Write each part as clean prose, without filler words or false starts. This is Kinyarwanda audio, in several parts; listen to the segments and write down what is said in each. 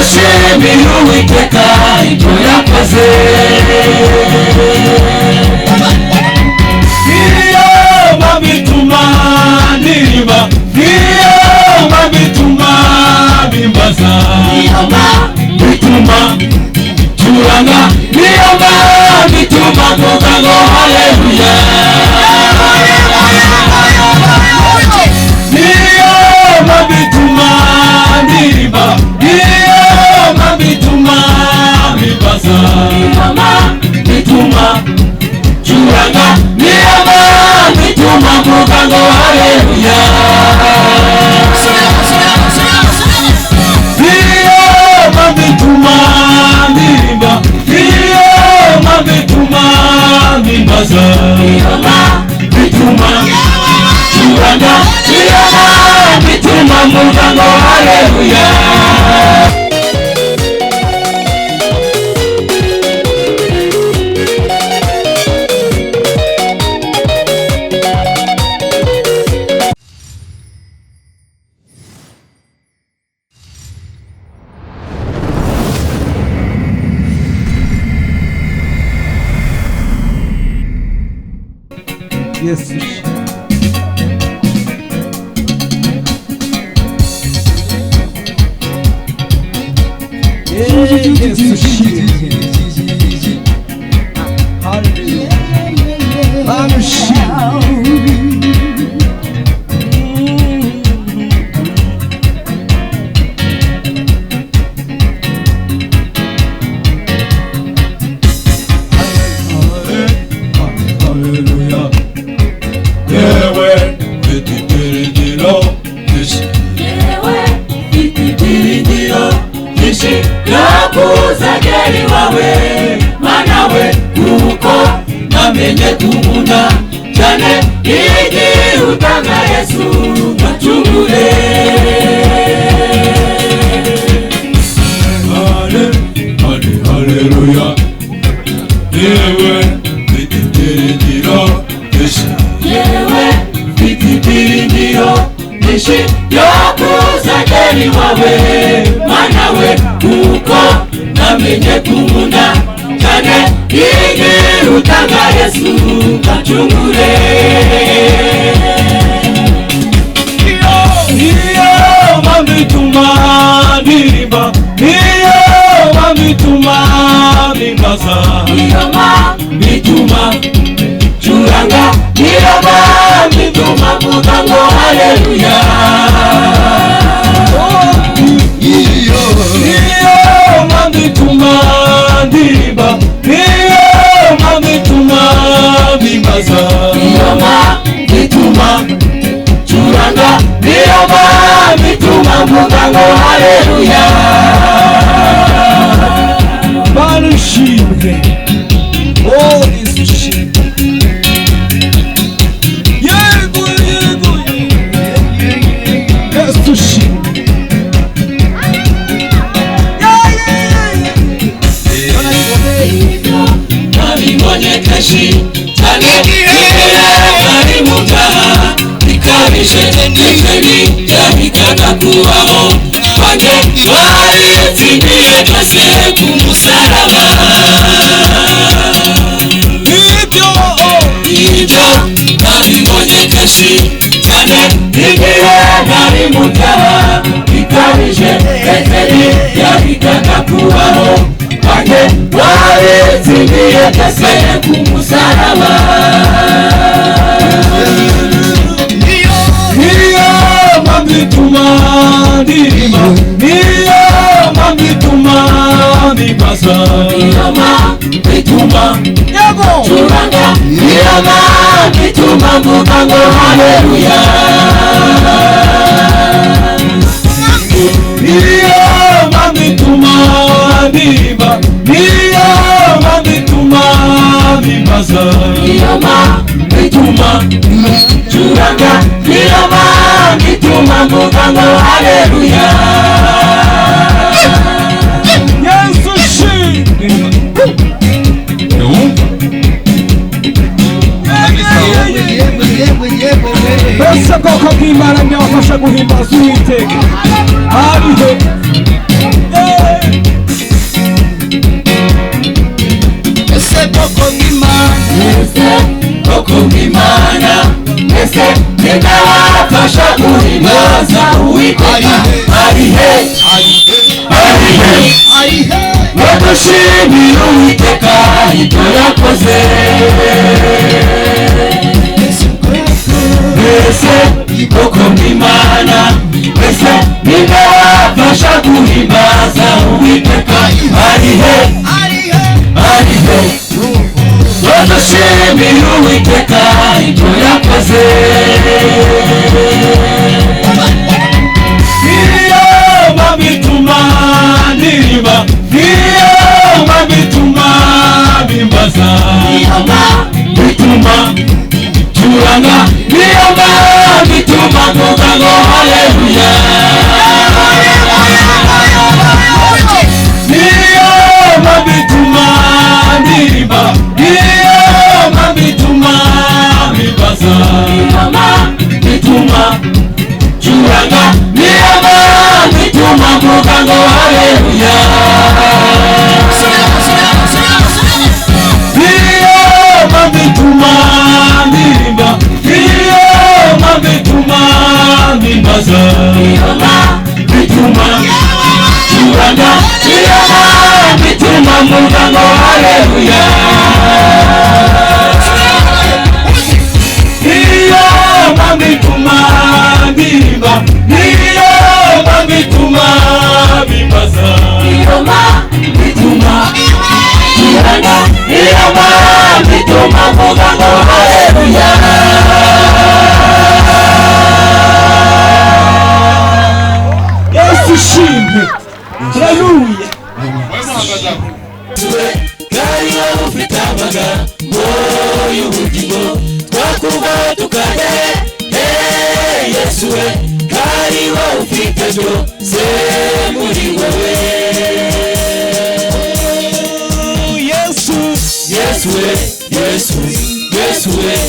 dushimire Uwiteka ibyo yakoze. Niyo bituma ndirimba, niyo bituma bimbaza, niyo bituma curanga, niyo bituma mvuga ngo haleluya. Niyo bituma ndirimba, niyo bituma bimbaza, niyo bituma curanga, niyo bituma mvuga ngo haleluya. Niyo bituma ndirimba, niyo bituma bimbaza, niyo bituma curanga, niyo bituma mvuga ngo haleluya. Yesu nakuzageri wawe mana we, kuko namenye kumunda cyane igihe utanga Yesu ngacungure. Haleluya. Yewe mfite ibyiringiro byinshi, yewe mfite ibyiringiro byinshi byo kuzageri wawe mana we, kuko namenye kumunda cyane igihe utanga Yesu ngacungure. Niyo bituma ndirimba, niyo bituma bimbaza, niyo bituma curanga, niyo bituma mvuga ngo haleluya. Niyo bituma ndirimba, niyo bituma bimbaza, niyo bituma curanga, niyo bituma mvuga ngo haleluya. barushimwe Yesu yego Yesu nabibonye kenshi cyane ari mu byaha bikabije, n'ijeri ryabikaga kubaho kwanjye waritsindiye byose ku musaraba. Ibyo nabibonye kenshi cyane igihe nari mu byaha bikabije, n'ijeri ryabikaga kubaho kwanjye waritsindiye byose ku musaraba. Niyo bituma ndirimba, niyo bituma bimbaza, niyo bituma curanga, niyo bituma mvuga ngo haleluya. Niyo bituma ndirimba, niyo bituma bimbaza, niyo bituma curanga, niyo bituma mvuga ngo haleluya. Yesu shimwe. Bese bwoko bw'Imana byabafasha guhimbaza Uwiteka. Hariho guhimbaza Uwiteka ari he badushimira Uwiteka ibyo yakoze mbese koko mw'Imana mbese ninde wabasha guhimbaza Uwiteka ari he badushimira Uwiteka ibyo yakoze niyo bituma ndirimba niyo bituma bimbaza bituma turanga niyo bituma mvuga ngo haleluya niyo bituma ndirimba niyo bituma bimbaza bituma turanga niyo bituma mvuga ngo haleluya niyo bituma ndirimba niyo bituma bimbaza bituma turanga niyo bituma mvuga ngo haleluya niyo bituma ndirimba niyo bituma bimbaza bituma turanga niyo bituma mvuga ngo haleluya Yesu shimwe haleluya kari ufite amagambo y'ubugingo twakuva tukajya Yesu we kari ufite byose muri wowe Yesu we Yesu we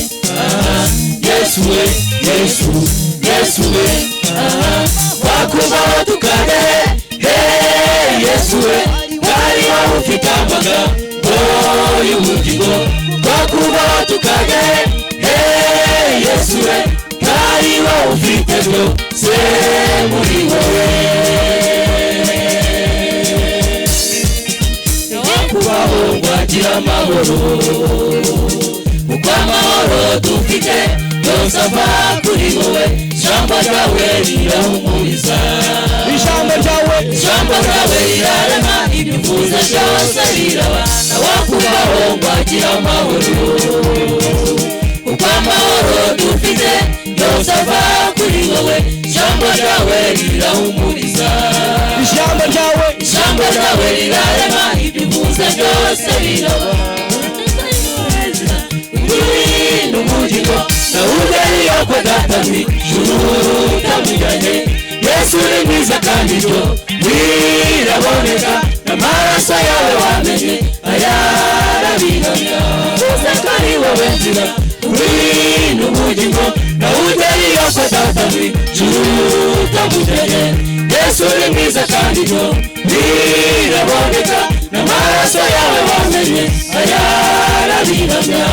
Yesu we twakuva tukajya Yesu we kari ufite amagambo y'ubugingo twakuva tukajya Yesu we kari ufite byose muri wowe kubaho wagira amahoro kuko amahoro dufite yose ava kuri wowe ijambo ryawe rirahumuriza ijambo ryawe rirarema ibyo uvuze byose biraba nawe kubaho wagira amahoro kuko amahoro dufite yose ava kuri wowe ijambo ryawe rirahumuriza ijambo ryawe rirarema ibyo uvuze byose biraba n'umugingo nawugeriyo kwa data mw'ijuru utamujyanye Yesu ni mwiza kandi byo biraboneka n'amaraso yawe wamenye ayarabihamya uze ko ari wowe nzira n'umugingo nawugeriyo kwa data mw'ijuru utamujyanye Yesu ni mwiza kandi byo biraboneka n'amaraso yawe wamenye ayarabihamya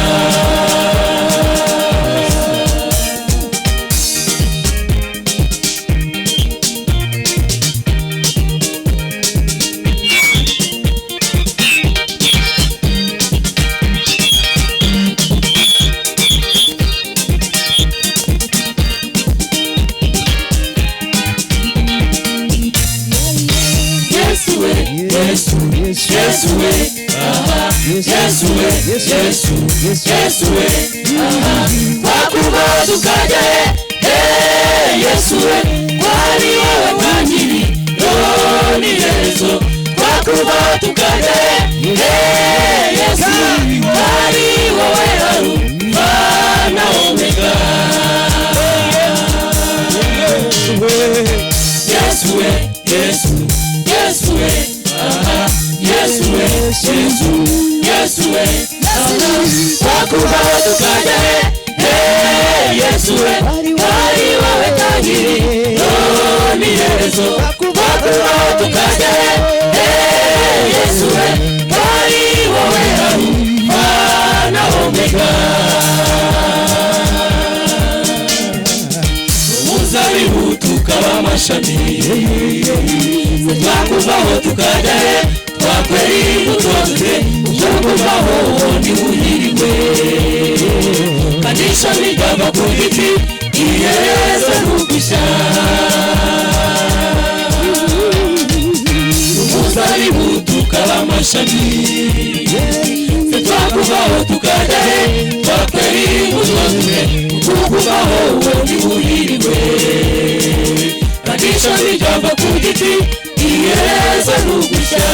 Yesu we twakuva tukajya Yesu we kwari wowe mwangiri n'iherezo twakuva tukajya Yesu kwari wowe Alfa na Omega Yesu we twakuva tukajya Yesu we kwari wowe tangiri n'iherezo twakuva tukajya Yesu we kwari wowe Alfa na Omega amashami twakuvaho tukajya he twakwera imbuto dute ubwo kuvaho ntibuhirwe kandi ishami ryava ku giti iherezo n'ugushya umuzabibu tukaba amashami twakuvaho tukajya he twakwera imbuto dute ubwo kuvaho ntibuhirwe kandi ishami ryava ku giti iherezo n'ugushya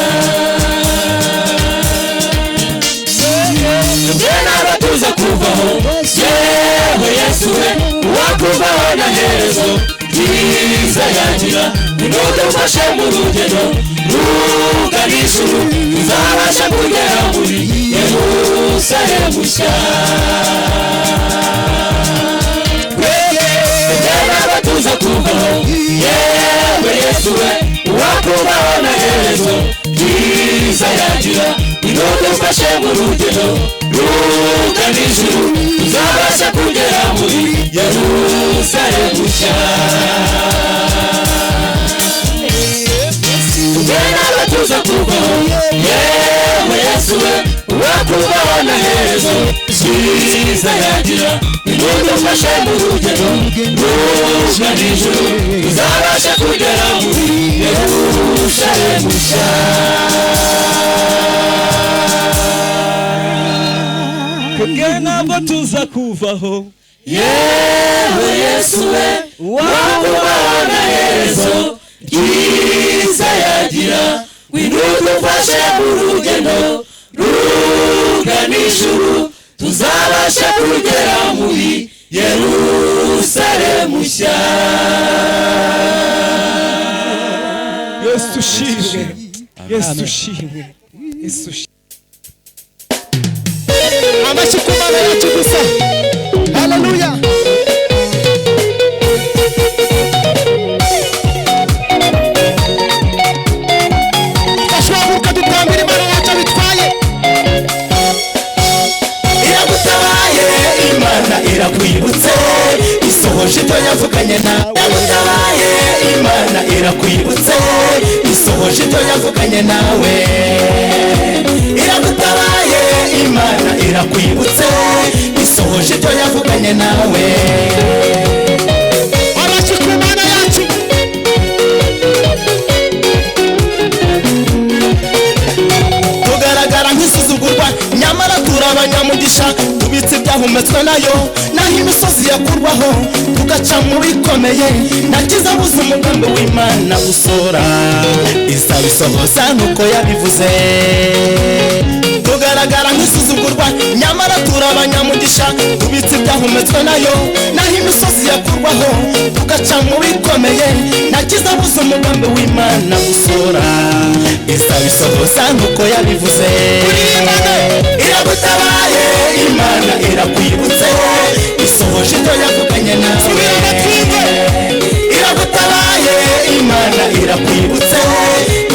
Naba tuza kuvaho yewe Yesu we wakuvaho na herezo ryiza yagira nudufashe mu rugendo rugana ijuru tuzabasha kugera muri Yerusalemu nshya Naba tuza kuvaho yewe Yesu we wakuvaho na herezo ryiza yagira nudufashe mu rugendo rugana ijuru tuzabasha kugera muri Yerusalemu nshya Naba tuza kuvaho yewe Yesu we wakuvaho na herezo ryiza yagira nudufashe mu rugendo rugana ijuru tuzabasha kugera muri Yerusalemu nshya ntabwo tuza kuvaho yewe Yesu we wakuvaho na herezo ryiza yagira nudufashe mu rugendo rugana ijuru tuzabasha kugera muri Yerusalemu nshya Yesu ushimwe Yesu ushimwe Yesu ushimwe amashyi ku Mana yacu gusa haleluya twashoboka dutambira Imana yacu bitwaye iragutabaye Imana irakwibutse isohoje ibyo yavuganye nawe iragutabaye Imana irakwibutse isohoje ibyo yavuganye nawe iragutabaye Imana irakwibutse isohoje ibyo yavuganye nawe amashyi ku Mana yacu tugaragara nk'isuzugurwa nyamara turabanyamugisha tubitse ibyahumetswe nayo naho imisozi yakurwaho tugaca mu bikomeye nakiza buze umugambi w'Imana gusora izabisohoza nk'uko yabivuze tugaragara nk'isuzugurwa nyamara turabanyamugisha tubitse ibyahumetswe nayo naho imisozi yakurwaho tugaca mu bikomeye nakiza buze umugambi w'Imana gusora izabisohoza nk'uko yabivuze iragutabaye Imana irakwibutse isohoje ibyo yavuganye nawe iragutabaye Imana irakwibutse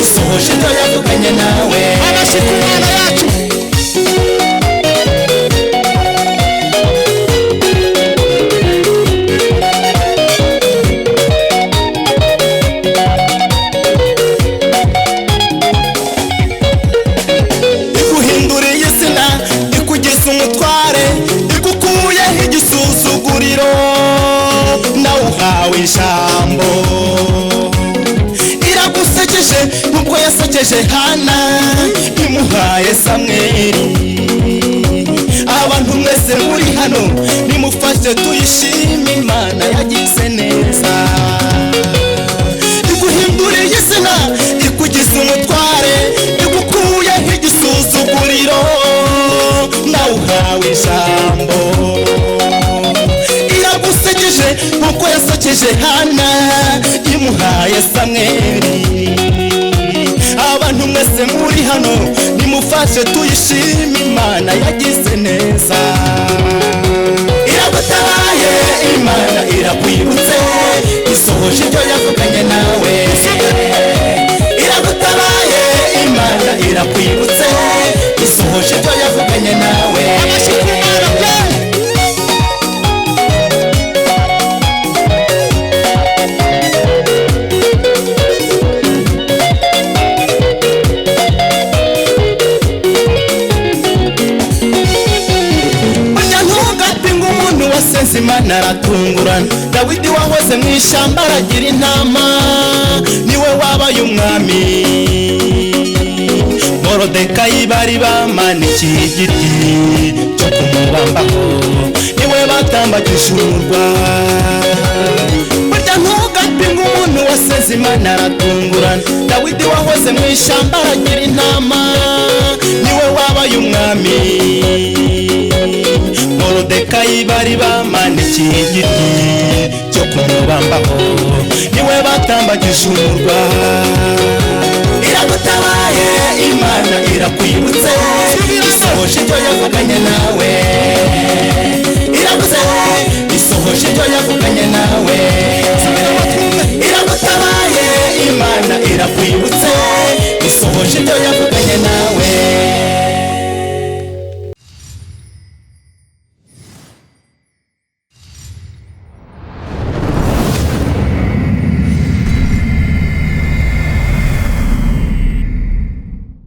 isohoje ibyo yavuganye nawe amashyi ku Mana yacu iguhinduriye izina ikugize umutware igukuyeho igisuzuguriro nawe uhawe ijambo iragusekeje nk'uko yasekeje Hana imuhaye Samweli abantu mwese muri hano nimufashe tuyishime Imana yagize neza iguhinduriye izina ikugize umutware igukuyeho igisuzuguriro nawe uhawe ijambo iragusekeje nk'uko yasekeje Hana imuhaye Samweli abantu mwese muri hano nimufashe tuyishime Imana yagize neza iragutabaye Imana irakwibutse isohoje ibyo yavuganye nawe iragutabaye Imana irakwibutse isohoje ibyo yavuganye nawe amashyi ku Mana Dawidi wahoze mu ishyamba aragira intama niwe wabaye umwami. Morodekayi bari bamanikiye igiti cyo kumubambaho niwe batambagije umurwa. Burya ntugapinge umuntu waseze Imana aratungurana. Dawidi wahoze mu ishyamba aragira intama niwe wabaye umwami. Morodekayi bari bamanikiye igiti cyo kumubambaho niwe batambagije umurwa. Iragutabaye Imana irakwibutse isohoje ibyo yavuganye nawe.